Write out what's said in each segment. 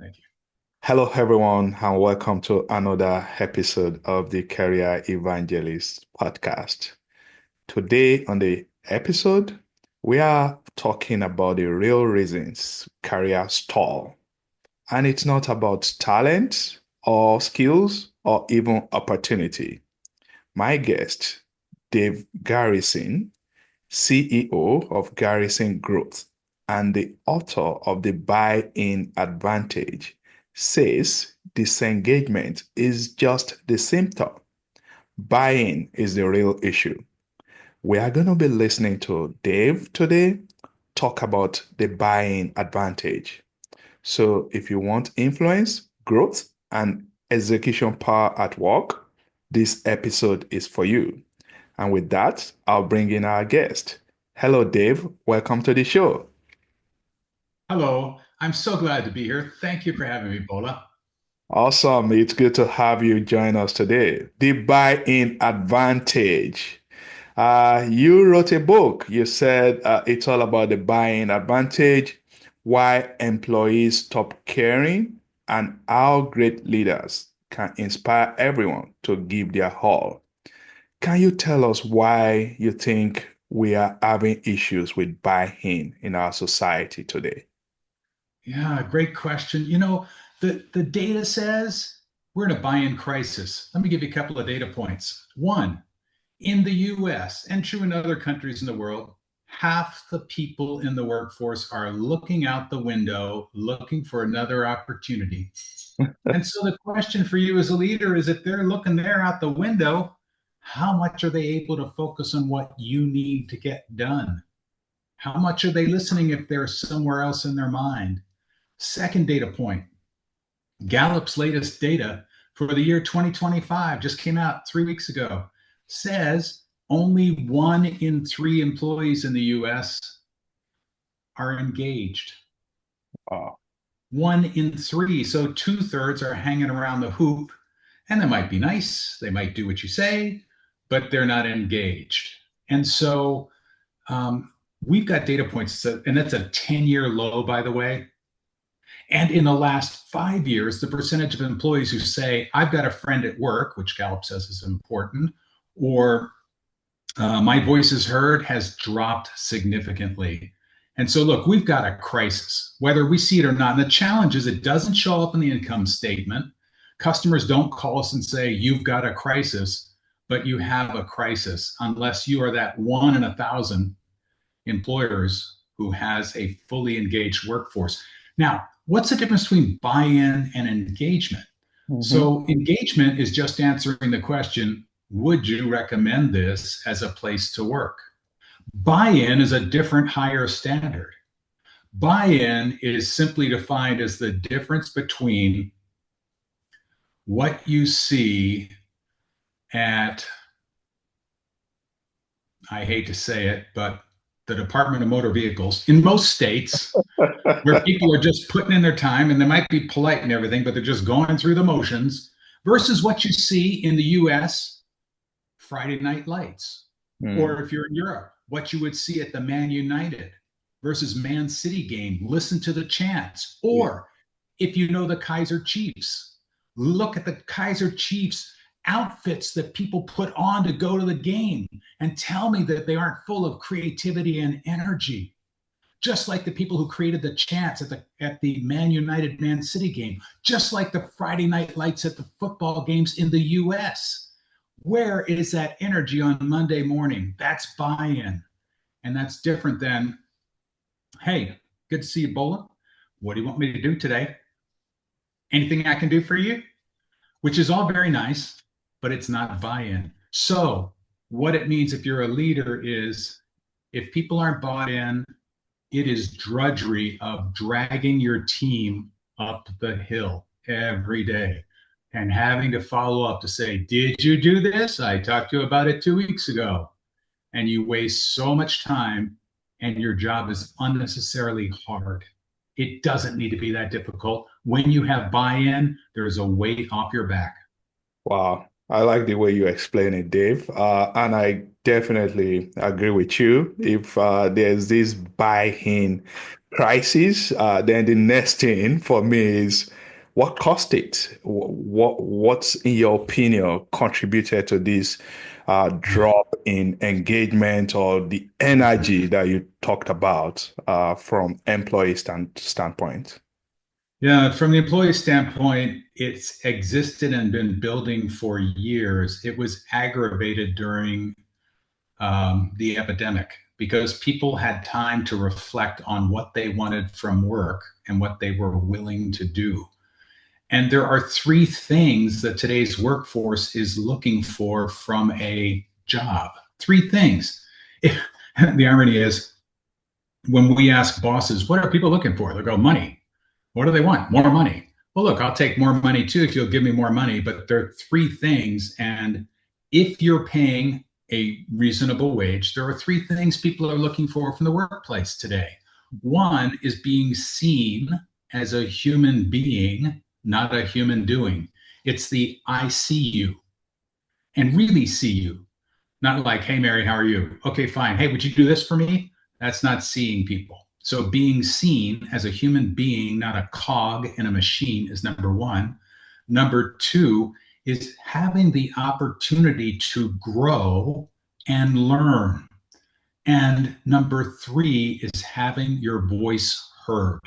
Thank you. Hello, everyone, and welcome to another episode of the Career Evangelist Podcast. Today, on the episode, we are talking about the real reasons careers stall. And it's not about talent or skills or even opportunity. My guest, Dave Garrison, CEO of Garrison Growth and the author of The Buy-in Advantage, says disengagement is just the symptom. Buy-in is the real issue. We are going to be listening to Dave today talk about the buy-in advantage. So if you want influence, growth, and execution power at work, this episode is for you. And with that, I'll bring in our guest. Hello, Dave. Welcome to the show. Hello. I'm so glad to be here. Thank you for having me, Bola. Awesome. It's good to have you join us today. The buy-in advantage. You wrote a book. You said it's all about the buy-in advantage, why employees stop caring, and how great leaders can inspire everyone to give their all. Can you tell us why you think we are having issues with buy-in in our society today? Yeah, great question. The data says we're in a buy-in crisis. Let me give you a couple of data points. One, in the US and true in other countries in the world, half the people in the workforce are looking out the window, looking for another opportunity. And so the question for you as a leader is if they're looking there out the window, how much are they able to focus on what you need to get done? How much are they listening if they're somewhere else in their mind? Second data point, Gallup's latest data for the year 2025 just came out 3 weeks ago, says only 1 in 3 employees in the US are engaged. Wow. 1 in 3. So 2/3 are hanging around the hoop, and they might be nice. They might do what you say, but they're not engaged. And so we've got data points, and that's a 10-year low, by the way. And in the last 5 years, the percentage of employees who say, I've got a friend at work, which Gallup says is important, or my voice is heard, has dropped significantly. And so, look, we've got a crisis, whether we see it or not. And the challenge is it doesn't show up in the income statement. Customers don't call us and say, you've got a crisis, but you have a crisis, unless you are that 1 in 1,000 employers who has a fully engaged workforce. Now, what's the difference between buy in and engagement? Mhm. So, engagement is just answering the question, would you recommend this as a place to work? Buy in is a different, higher standard. Buy in is simply defined as the difference between what you see at, I hate to say it, but the Department of Motor Vehicles in most states, where people are just putting in their time and they might be polite and everything, but they're just going through the motions, versus what you see in the US, Friday Night Lights. Hmm. Or if you're in Europe, what you would see at the Man United versus Man City game, listen to the chants. Yeah. Or if you know the Kaiser Chiefs, look at the Kaiser Chiefs outfits that people put on to go to the game and tell me that they aren't full of creativity and energy, just like the people who created the chants at the Man United Man City game, just like the Friday Night Lights at the football games in the US. Where is that energy on Monday morning? That's buy-in. And that's different than, hey, good to see you, Bola. What do you want me to do today? Anything I can do for you? Which is all very nice, but it's not buy-in. So what it means if you're a leader is if people aren't bought in, it is drudgery of dragging your team up the hill every day and having to follow up to say, did you do this? I talked to you about it 2 weeks ago. And you waste so much time and your job is unnecessarily hard. It doesn't need to be that difficult. When you have buy-in, there's a weight off your back. Wow. I like the way you explain it, Dave. And I definitely agree with you. If there's this buy-in crisis, then the next thing for me is what caused it? What's in your opinion contributed to this drop in engagement or the energy that you talked about from employee standpoint? Yeah, from the employee standpoint, it's existed and been building for years. It was aggravated during the epidemic because people had time to reflect on what they wanted from work and what they were willing to do. And there are three things that today's workforce is looking for from a job. Three things. The irony is, when we ask bosses, what are people looking for? They go, money. What do they want? More money. Well, look, I'll take more money too if you'll give me more money. But there are three things. And if you're paying a reasonable wage, there are three things people are looking for from the workplace today. One is being seen as a human being, not a human doing. It's the I see you and really see you. Not like, hey, Mary, how are you? Okay, fine. Hey, would you do this for me? That's not seeing people. So being seen as a human being, not a cog in a machine, is number one. Number two is having the opportunity to grow and learn. And number three is having your voice heard.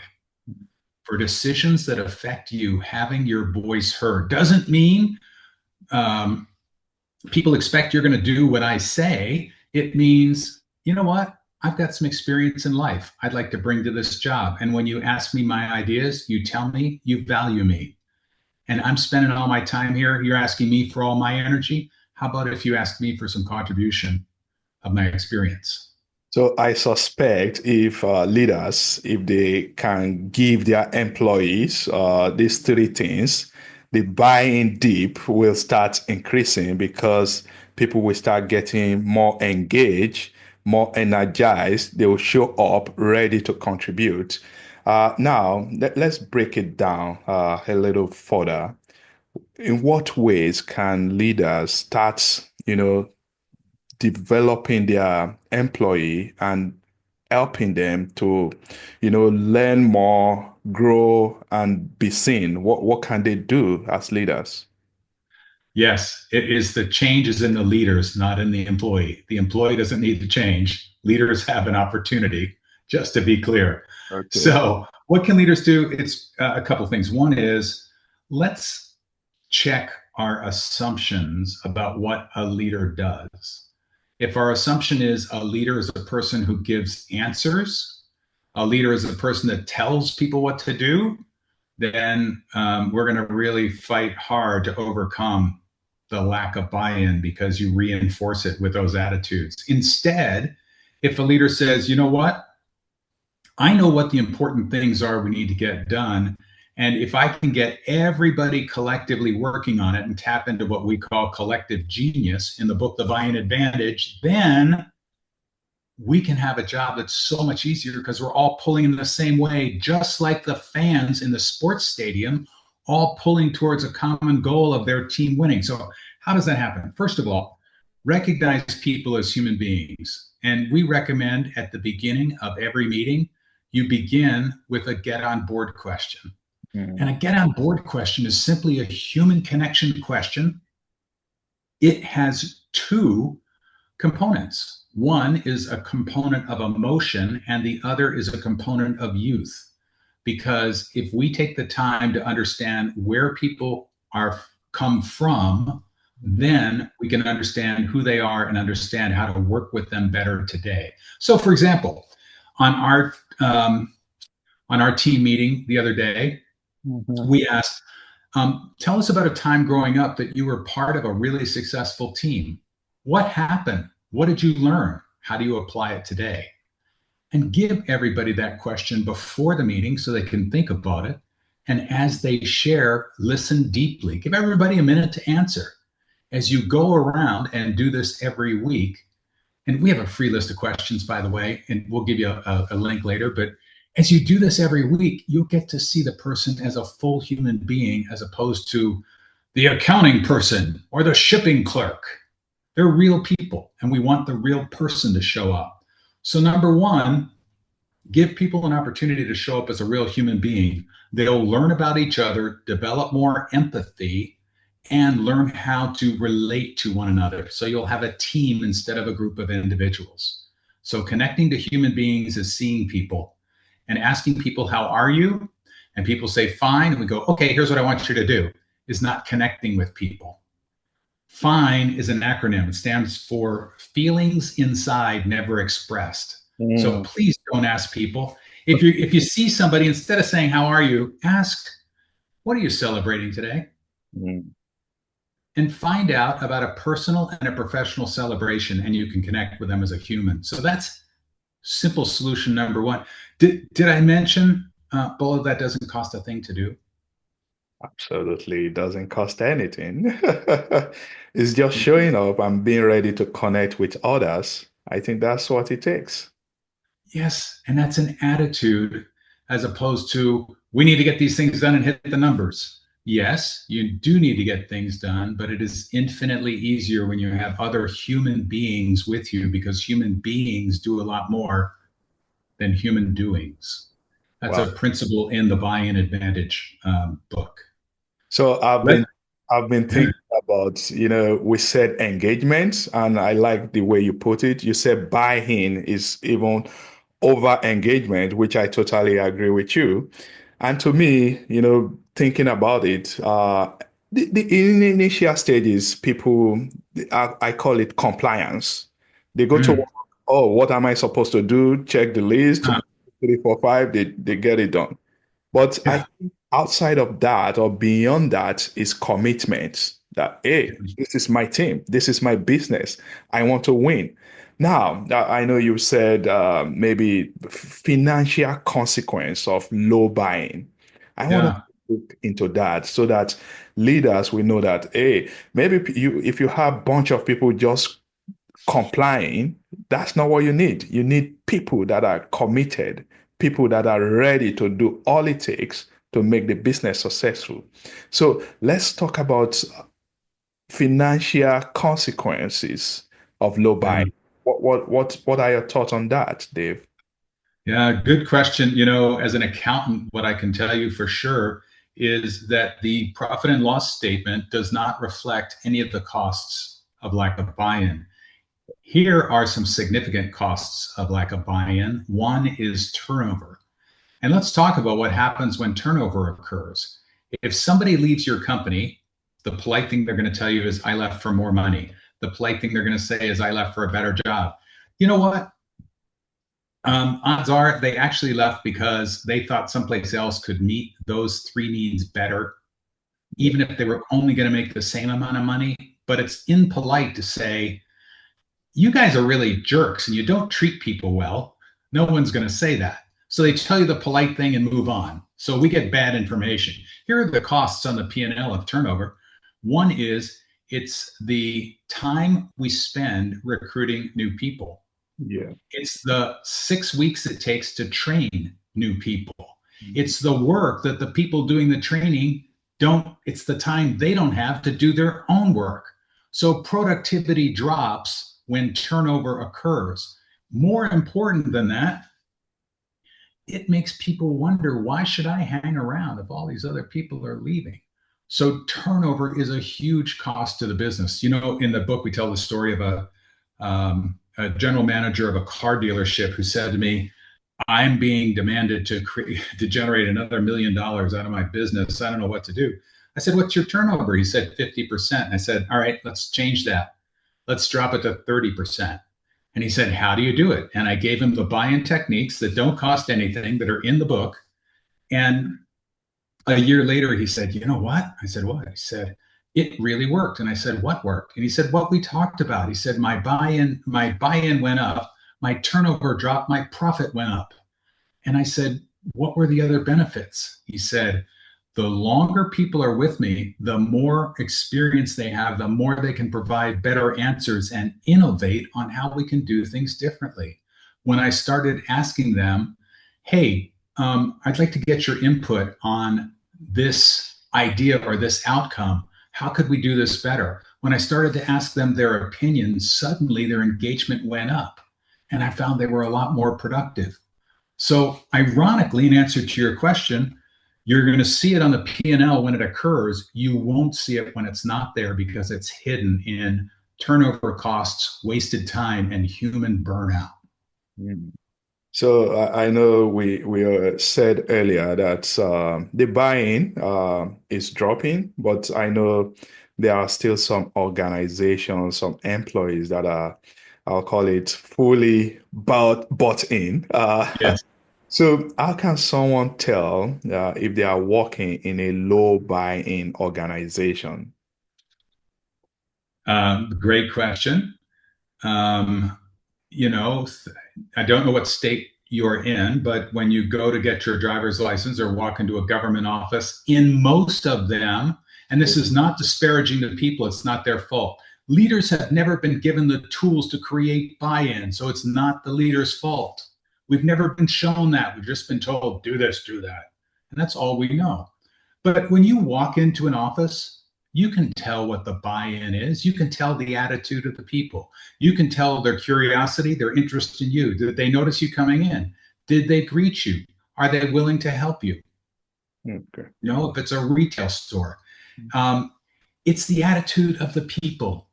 For decisions that affect you, having your voice heard doesn't mean people expect you're going to do what I say. It means, you know what? I've got some experience in life I'd like to bring to this job. And when you ask me my ideas, you tell me you value me. And I'm spending all my time here. You're asking me for all my energy. How about if you ask me for some contribution of my experience? So I suspect if leaders, if they can give their employees these three things, the buy-in deep will start increasing because people will start getting more engaged, more energized. They will show up ready to contribute. Now, let's break it down a little further. In what ways can leaders start, developing their employee and helping them to, learn more, grow, and be seen? What can they do as leaders? Yes, it is the change is in the leaders, not in the employee. The employee doesn't need to change. Leaders have an opportunity, just to be clear. Okay. So, what can leaders do? It's a couple of things. One is let's check our assumptions about what a leader does. If our assumption is a leader is a person who gives answers, a leader is a person that tells people what to do, then we're going to really fight hard to overcome the lack of buy-in because you reinforce it with those attitudes. Instead, if a leader says, you know what, I know what the important things are we need to get done. And if I can get everybody collectively working on it and tap into what we call collective genius in the book, The Buy-in Advantage, then we can have a job that's so much easier because we're all pulling in the same way, just like the fans in the sports stadium, all pulling towards a common goal of their team winning. So how does that happen? First of all, recognize people as human beings. And we recommend at the beginning of every meeting, you begin with a get on board question. And a get on board question is simply a human connection question. It has two components. One is a component of emotion, and the other is a component of youth. Because if we take the time to understand where people are come from, then we can understand who they are and understand how to work with them better today. So, for example, on our team meeting the other day, we asked, tell us about a time growing up that you were part of a really successful team. What happened? What did you learn? How do you apply it today? And give everybody that question before the meeting so they can think about it. And as they share, listen deeply. Give everybody a minute to answer. As you go around and do this every week, and we have a free list of questions, by the way, and we'll give you a link later, but as you do this every week, you'll get to see the person as a full human being as opposed to the accounting person or the shipping clerk. They're real people, and we want the real person to show up. So number one, Give people an opportunity to show up as a real human being. They'll learn about each other, develop more empathy, and learn how to relate to one another. So you'll have a team instead of a group of individuals. So connecting to human beings is seeing people and asking people, how are you? And people say, fine. And we go, okay, here's what I want you to do, is not connecting with people. FINE is an acronym. It stands for feelings inside never expressed. So Mm, please don't ask people. If you see somebody, instead of saying, how are you? Ask, what are you celebrating today? mm. And find out about a personal and a professional celebration, and you can connect with them as a human. So that's simple solution number one. Did I mention, Bola, that doesn't cost a thing to do? Absolutely. It doesn't cost anything. It's just showing up and being ready to connect with others. I think that's what it takes. Yes, and that's an attitude as opposed to we need to get these things done and hit the numbers. Yes, you do need to get things done, but it is infinitely easier when you have other human beings with you because human beings do a lot more than human doings. That's Wow. a principle in the buy-in advantage book. So Let I've been thinking about, we said engagement, and I like the way you put it. You said buy-in is even over engagement, which I totally agree with you. And to me, thinking about it, the in initial stages, people, I call it compliance. They go to work, mm, oh, what am I supposed to do? Check the list, uh, 3, 4, 5, they get it done. But I yeah, think outside of that or beyond that is commitment that, hey, this is my team, this is my business, I want to win. Now, I know you said maybe financial consequence of low buying. I want to yeah, look into that so that leaders will know that, hey, maybe if you have a bunch of people just complying, that's not what you need. You need people that are committed, people that are ready to do all it takes to make the business successful. So let's talk about financial consequences of low yeah. buying. What are your thoughts on that, Dave? Yeah, good question. As an accountant, what I can tell you for sure is that the profit and loss statement does not reflect any of the costs of lack of buy-in. Here are some significant costs of lack of buy-in. One is turnover. And let's talk about what happens when turnover occurs. If somebody leaves your company, the polite thing they're going to tell you is, I left for more money. The polite thing they're going to say is, I left for a better job. You know what? Odds are they actually left because they thought someplace else could meet those three needs better, Yeah. even if they were only going to make the same amount of money. But it's impolite to say, you guys are really jerks and you don't treat people well. No one's going to say that. So they tell you the polite thing and move on. So we get bad information. Here are the costs on the P&L of turnover. One is it's the time we spend recruiting new people. Yeah. It's the 6 weeks it takes to train new people. It's the work that the people doing the training don't, it's the time they don't have to do their own work. So productivity drops when turnover occurs. More important than that, it makes people wonder, why should I hang around if all these other people are leaving? So turnover is a huge cost to the business. In the book, we tell the story of a general manager of a car dealership who said to me, I'm being demanded to generate another $1 million out of my business. I don't know what to do. I said, what's your turnover? He said 50%. And I said, all right, let's change that. Let's drop it to 30%. And he said, how do you do it? And I gave him the buy-in techniques that don't cost anything, that are in the book. And a year later, he said, you know what? I said, what? He said, it really worked. And I said, what worked? And he said, what we talked about. He said, my buy-in went up, my turnover dropped, my profit went up. And I said, what were the other benefits? He said, the longer people are with me, the more experience they have, the more they can provide better answers and innovate on how we can do things differently. When I started asking them, hey, I'd like to get your input on this idea or this outcome. How could we do this better? When I started to ask them their opinions, suddenly their engagement went up. And I found they were a lot more productive. So ironically, in answer to your question, you're going to see it on the P&L when it occurs. You won't see it when it's not there because it's hidden in turnover costs, wasted time, and human burnout. Mm. So I know we said earlier that the buy-in is dropping, but I know there are still some organizations, some employees that are, I'll call it, fully bought in. Yes. So how can someone tell if they are working in a low buy-in organization? Great question. Um, you know, I don't know what state you're in, but when you go to get your driver's license or walk into a government office, in most of them, and this is not disparaging to people, it's not their fault. Leaders have never been given the tools to create buy-in, so it's not the leader's fault. We've never been shown that. We've just been told, do this, do that. And that's all we know. But when you walk into an office, you can tell what the buy-in is. You can tell the attitude of the people. You can tell their curiosity, their interest in you. Did they notice you coming in? Did they greet you? Are they willing to help you? Okay. You know, if it's a retail store, it's the attitude of the people,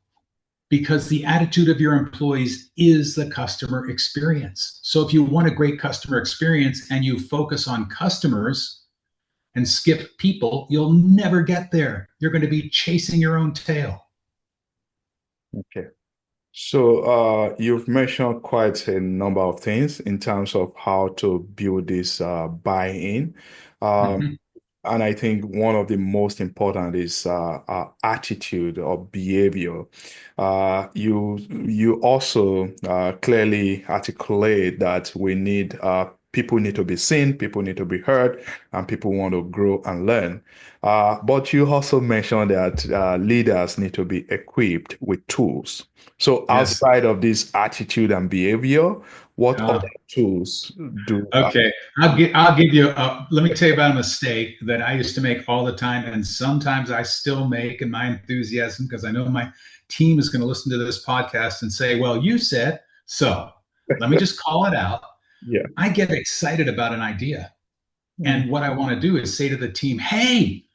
because the attitude of your employees is the customer experience. So if you want a great customer experience and you focus on customers and skip people, you'll never get there. You're going to be chasing your own tail. Okay. So you've mentioned quite a number of things in terms of how to build this buy-in. Mhm. And I think one of the most important is attitude or behavior. You also clearly articulate that we need people need to be seen, people need to be heard, and people want to grow and learn. But you also mentioned that leaders need to be equipped with tools. So Yes. outside of this attitude and behavior, what other Uh, tools do? okay. I'll give you. Let me tell you about a mistake that I used to make all the time, and sometimes I still make in my enthusiasm because I know my team is going to listen to this podcast and say, "Well, you said so." Let me just call it out. Yeah. I get excited about an idea, Mm. and what I want to do is say to the team, "Hey,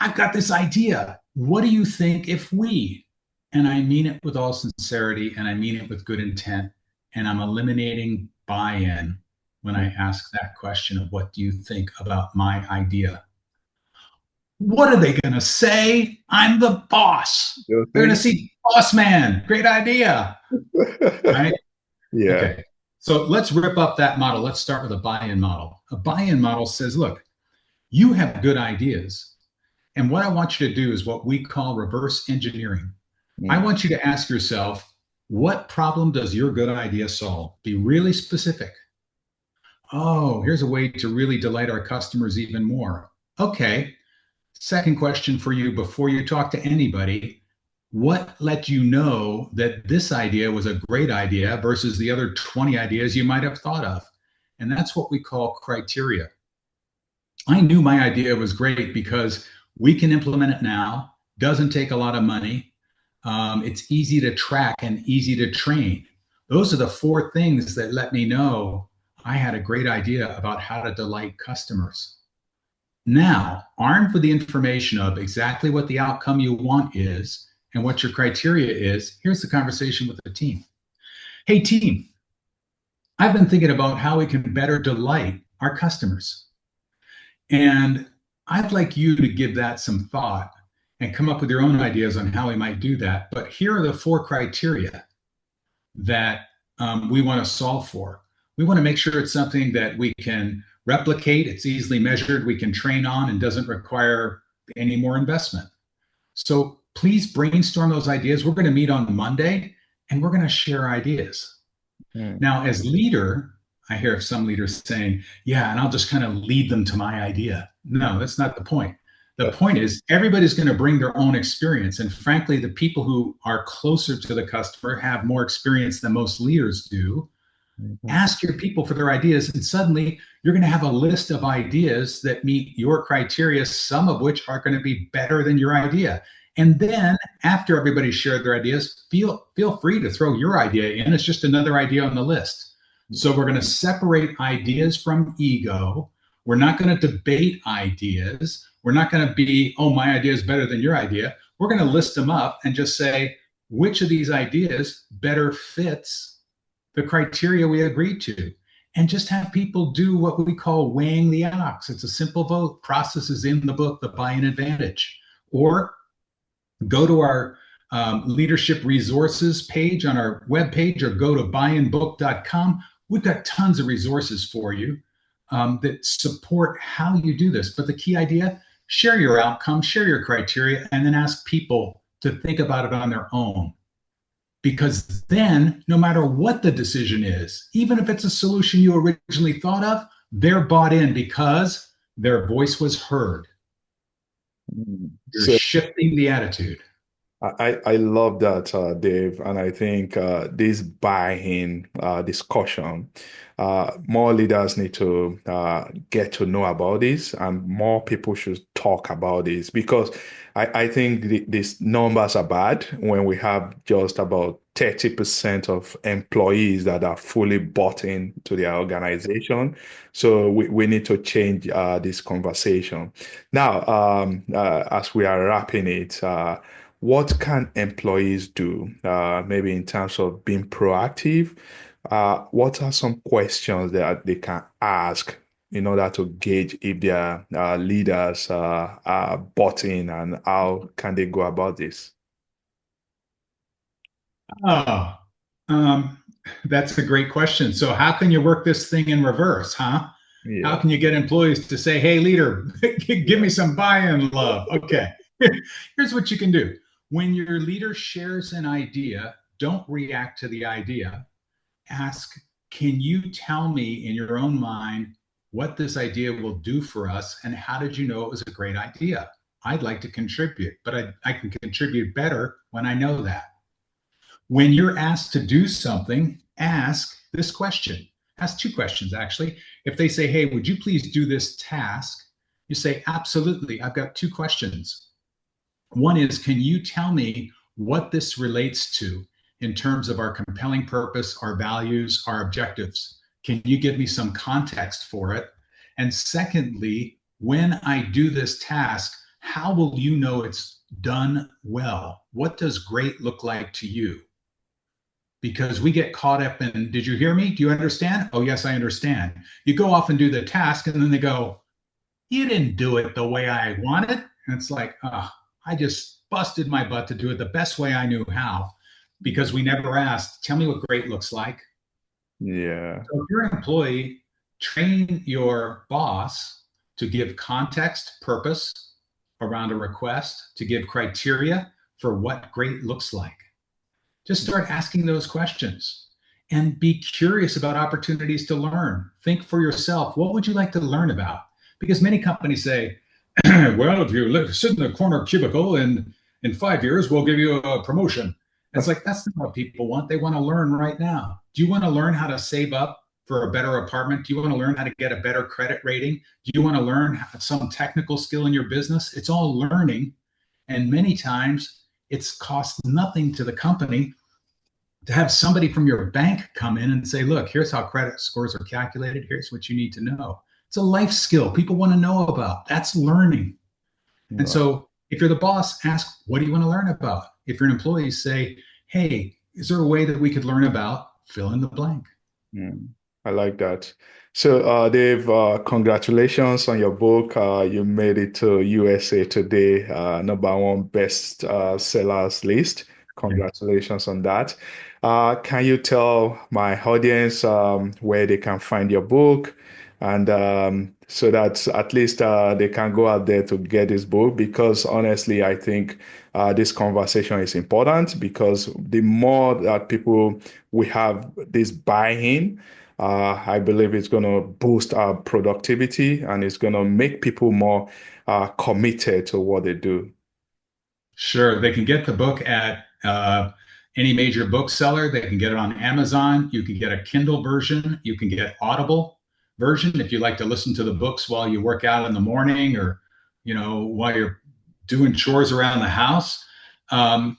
I've got this idea. What do you think if we?" And I mean it with all sincerity and I mean it with good intent. And I'm eliminating buy in when I ask that question of what do you think about my idea? What are they going to say? I'm the boss. You They're going think? to see boss man. Great idea. Right? Yeah. Okay. So let's rip up that model. Let's start with a buy in model. A buy in model says, look, you have good ideas. And what I want you to do is what we call reverse engineering. I Mm. want you to ask yourself, what problem does your good idea solve? Be really specific. Oh, here's a way to really delight our customers even more. Okay. Second question for you before you talk to anybody. What let you know that this idea was a great idea versus the other 20 ideas you might have thought of? And that's what we call criteria. I knew my idea was great because we can implement it now, doesn't take a lot of money. It's easy to track and easy to train. Those are the four things that let me know I had a great idea about how to delight customers. Now, armed with the information of exactly what the outcome you want is and what your criteria is, here's the conversation with the team. Hey, team, I've been thinking about how we can better delight our customers. And I'd like you to give that some thought and come up with your own ideas on how we might do that. But here are the four criteria that we want to solve for. We want to make sure it's something that we can replicate, it's easily measured, we can train on, and doesn't require any more investment. So please brainstorm those ideas. We're going to meet on Monday and we're going to share ideas. Mm. Now, as leader, I hear some leaders saying, yeah, and I'll just kind of lead them to my idea. No, that's not the point. The point is everybody's going to bring their own experience. And frankly, the people who are closer to the customer have more experience than most leaders do. Mhm. Ask your people for their ideas, and suddenly you're going to have a list of ideas that meet your criteria, some of which are going to be better than your idea. And then after everybody shared their ideas, feel free to throw your idea in. It's just another idea on the list. So we're going to separate ideas from ego. We're not going to debate ideas. We're not going to be, oh, my idea is better than your idea. We're going to list them up and just say, which of these ideas better fits the criteria we agreed to? And just have people do what we call weighing the ox. It's a simple vote. Process is in the book, The Buy-in Advantage. Or go to our leadership resources page on our webpage, or go to buyinbook.com. We've got tons of resources for you that support how you do this. But the key idea, share your outcome, share your criteria, and then ask people to think about it on their own. Because then, no matter what the decision is, even if it's a solution you originally thought of, they're bought in because their voice was heard. You're So shifting the attitude. I love that, Dave, and I think this buy-in discussion, more leaders need to get to know about this, and more people should talk about this, because I think these numbers are bad when we have just about 30% of employees that are fully bought into their organization. So we need to change this conversation. Now, as we are wrapping it, what can employees do, maybe in terms of being proactive? What are some questions that they can ask in order to gauge if their leaders are bought in, and how can they go about this? Oh, um, that's a great question. So, how can you work this thing in reverse, huh? How Yeah. can you get employees to say, hey, leader, give me some buy in love? Okay, here's what you can do. When your leader shares an idea, don't react to the idea. Ask, can you tell me in your own mind what this idea will do for us? And how did you know it was a great idea? I'd like to contribute, but I can contribute better when I know that. When you're asked to do something, ask this question. Ask two questions, actually. If they say, hey, would you please do this task? You say, absolutely. I've got two questions. One is, can you tell me what this relates to in terms of our compelling purpose, our values, our objectives? Can you give me some context for it? And secondly, when I do this task, how will you know it's done well? What does great look like to you? Because we get caught up in, did you hear me? Do you understand? Oh, yes, I understand. You go off and do the task, and then they go, you didn't do it the way I wanted. And it's like, oh, I just busted my butt to do it the best way I knew how, because we never asked, tell me what great looks like. Yeah. So if you're an employee, train your boss to give context, purpose around a request, to give criteria for what great looks like. Just start asking those questions and be curious about opportunities to learn. Think for yourself, what would you like to learn about? Because many companies say, well, if you sit in the corner cubicle and in 5 years, we'll give you a promotion. It's like, that's not what people want. They want to learn right now. Do you want to learn how to save up for a better apartment? Do you want to learn how to get a better credit rating? Do you want to learn some technical skill in your business? It's all learning. And many times it's cost nothing to the company to have somebody from your bank come in and say, look, here's how credit scores are calculated. Here's what you need to know. It's a life skill people want to know about. That's learning. And Right. so if you're the boss, ask, what do you want to learn about? If you're an employee, say, hey, is there a way that we could learn about fill in the blank? Mm, I like that. So, Dave, congratulations on your book. You made it to USA Today, #1 best sellers list. Congratulations on that. Can you tell my audience where they can find your book, and so that at least they can go out there to get this book? Because honestly, I think this conversation is important, because the more that people we have this buy-in, I believe it's going to boost our productivity, and it's going to make people more committed to what they do. Sure. They can get the book at any major bookseller. They can get it on Amazon. You can get a Kindle version. You can get Audible version if you like to listen to the books while you work out in the morning, or, while you're doing chores around the house. I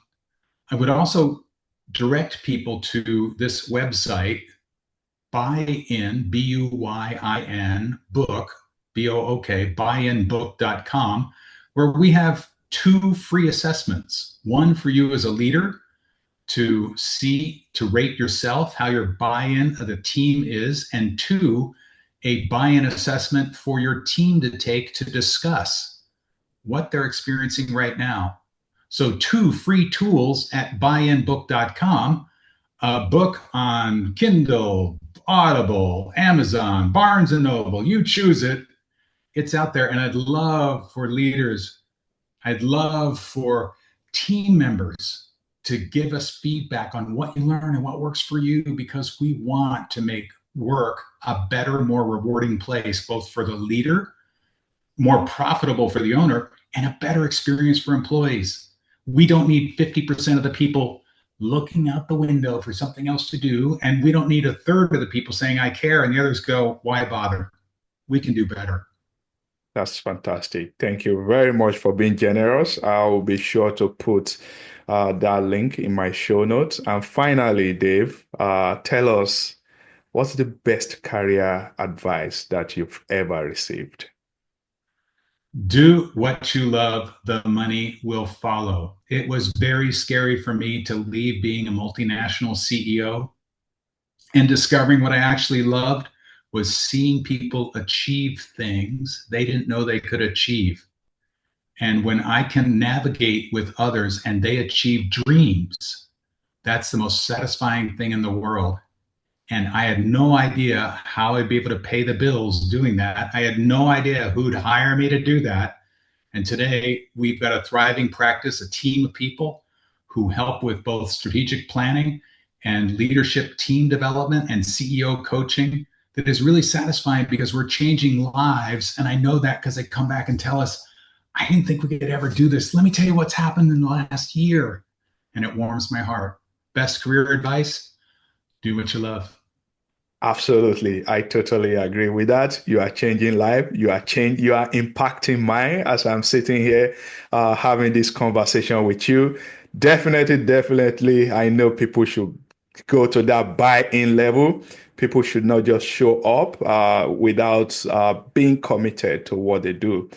would also direct people to this website, buy-in, B-U-Y-I-N, book, B-O-O-K, buyinbook.com, where we have 2 free assessments. One for you as a leader to rate yourself, how your buy-in of the team is, and 2, a buy-in assessment for your team to take to discuss what they're experiencing right now. So 2 free tools at buyinbook.com, a book on Kindle, Audible, Amazon, Barnes and Noble, you choose it. It's out there. And I'd love for leaders, I'd love for team members to give us feedback on what you learn and what works for you, because we want to make work a better, more rewarding place, both for the leader, more profitable for the owner, and a better experience for employees. We don't need 50% of the people looking out the window for something else to do. And we don't need a third of the people saying, I care, and the others go, why bother? We can do better. That's fantastic. Thank you very much for being generous. I will be sure to put that link in my show notes. And finally, Dave, tell us, what's the best career advice that you've ever received? Do what you love, the money will follow. It was very scary for me to leave being a multinational CEO, and discovering what I actually loved was seeing people achieve things they didn't know they could achieve. And when I can navigate with others and they achieve dreams, that's the most satisfying thing in the world. And I had no idea how I'd be able to pay the bills doing that. I had no idea who'd hire me to do that. And today we've got a thriving practice, a team of people who help with both strategic planning and leadership team development and CEO coaching that is really satisfying, because we're changing lives. And I know that because they come back and tell us, I didn't think we could ever do this. Let me tell you what's happened in the last year. And it warms my heart. Best career advice: do what you love. Absolutely. I totally agree with that. You are changing life. You are impacting mine as I'm sitting here having this conversation with you. Definitely. I know people should go to that buy-in level. People should not just show up without being committed to what they do.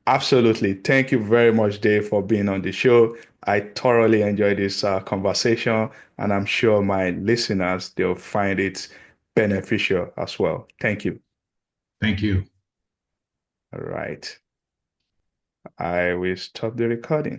Absolutely. Thank you very much, Dave, for being on the show. I thoroughly enjoyed this conversation, and I'm sure my listeners, they'll find it beneficial as well. Thank you. Thank you. All right. I will stop the recording.